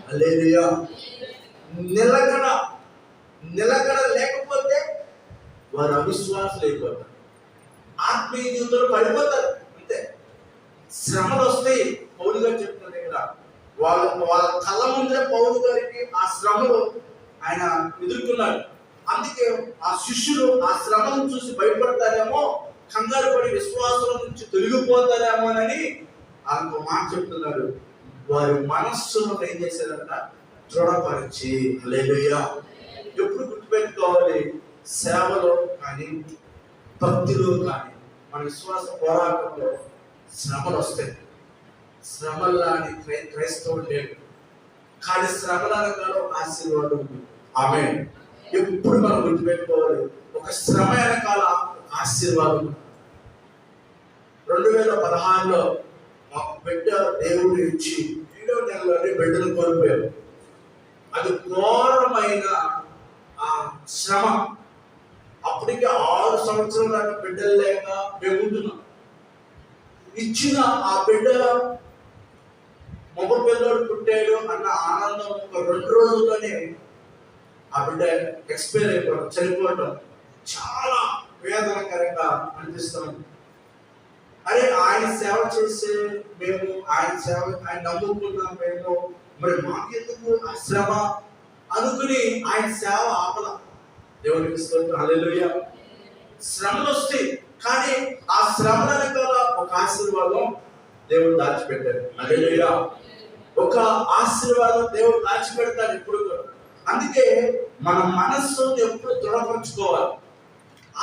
హల్లెలూయా. నిలకడ నిలకడ లేకపోతే వారు అవిశ్వాసులు అయిపోతారు, ఆత్మీయ జీవితంలో పడిపోతారు. అంతే. శ్రమలు వస్తాయి. పౌలు గారు చెప్తున్నారు ఇక్కడ, వాళ్ళ కళ్ళ ముందే పౌలు గారికి ఆ శ్రమలు ఆయన ఎదుర్కొన్నాడు. అందుకే ఆ శిష్యులు ఆ శ్రమను చూసి భయపడతారేమో, కంగారు పడి విశ్వాసం నుంచి తొలగిపోతారేమోనని ఆయన మాట చెప్తున్నారు. వారి మనస్సును ఏం చేశారంట? దృఢపరిచి. హల్లెలూయా. ఎప్పుడు గుర్తుపెట్టుకోవాలి, సేవలో కానీ భక్తిలో కానీ మన విశ్వాస పోరాటంలో శ్రమలు వస్తాయి. శ్రమల్లాని క్రైస్తవుడు లేడు, కానీ శ్రమల వెనకాల ఒక ఆశీర్వాదం ఉంది. ఆమేన్. ఎప్పుడు మనం గుర్తుపెట్టుకోవాలి, ఒక శ్రమ వెనకాల ఆశీర్వాదం. 2016లో మాకు బిడ్డ దేవుడు ఇచ్చి 7వ నెలలోనే బిడ్డను కోల్పోయారు. అది ఘోరమైన శ్రమ. అప్పటికి 6 సంవత్సరాల దాకా బిడ్డలు లేక మేము ఉంటున్నాం. ఇచ్చిన ఆ బిడ్డ మగ పిల్లోడు పుట్టాడు అన్న ఆనందం ఒక 2 రోజుల్లోనే ఆ బిడ్డ ఎక్స్పైర్ అయిపోవడం, చనిపోవడం చాలా వేదనకరంగా అనిపిస్తుంది. అరే, ఆయన సేవ చేసే మేము, ఆయన నమ్ముకున్నాం మేము, మరి మాకెందుకు ఆ శ్రమ అనుకుని ఆయన సేవ ఆపల. దేవునికి స్తోత్రం. హల్లెలూయా. శ్రమలు వస్తాయి, కానీ ఆ శ్రమల వెనకాల ఒక ఆశీర్వాదం దేవుడు దాచిపెట్టాడు. హల్లెలూయా. ఒక ఆశీర్వాదం దేవుడు దాచిపెడతాడు ఎప్పుడు. అందుకే మన మనస్సును ఎప్పుడు దృఢపరచుకోవాలి.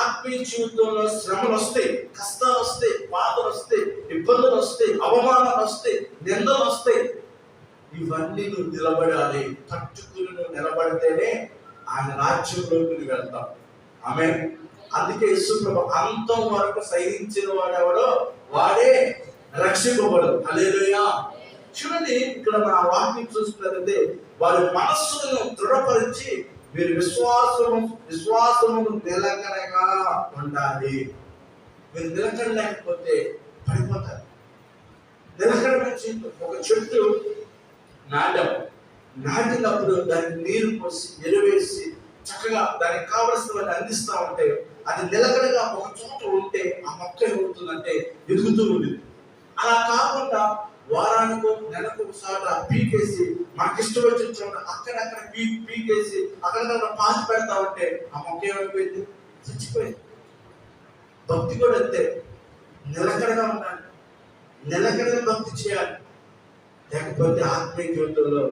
ఆత్మీయ జీవితంలో శ్రమలు వస్తాయి, కష్టాలు వస్తాయి, బాధలు వస్తాయి, ఇబ్బందులు వస్తాయి, అవమానాలు వస్తాయి, నిందలు వస్తాయి. ఇవన్నీ నువ్వు నిలబడాలి. తట్టుకుని నువ్వు నిలబడితేనే ఆయన రాజ్యంలోకి వెళ్తాం. ఆమేన్. అందుకే యేసుప్రభు అంతం వరకు సహించిన వాడెవడో వాడే రక్షింపబడు. హల్లెలూయా. చూడండి, ఇక్కడ మన వాక్యం చూసుకున్నట్లయితే వారి మనస్సును దృఢపరిచి మీరు విశ్వాసము నిలకడగా ఉండాలి. మీరు నిలకడ లేకపోతే పడిపోతారు. నిలకడ ఒక చెట్టు నాటినప్పుడు దానికి నీరు పోసి ఎరువేసి చక్కగా దానికి కావలసినవన్నీ అందిస్తా ఉంటే అది నిలకడగా ఒక చోట ఉంటే ఆ మొక్క ఏమవుతుందంటే ఎదుగుతూ ఉంది. అలా కాకుండా వారానికో నెలకు ఒకసారి పీకేసి మనకి ఇష్టం వచ్చిన చోట అక్కడక్కడ పీకేసి అక్కడక్కడ పాతి పెడతా ఉంటే ఆ మొక్క ఏమైపోయింది? చచ్చిపోయింది. భక్తి కూడా అంతే. నిలకడగా ఉండాలి, నిలకడగా భక్తి చేయాలి. లేకపోతే ఆత్మీయ జీవితంలో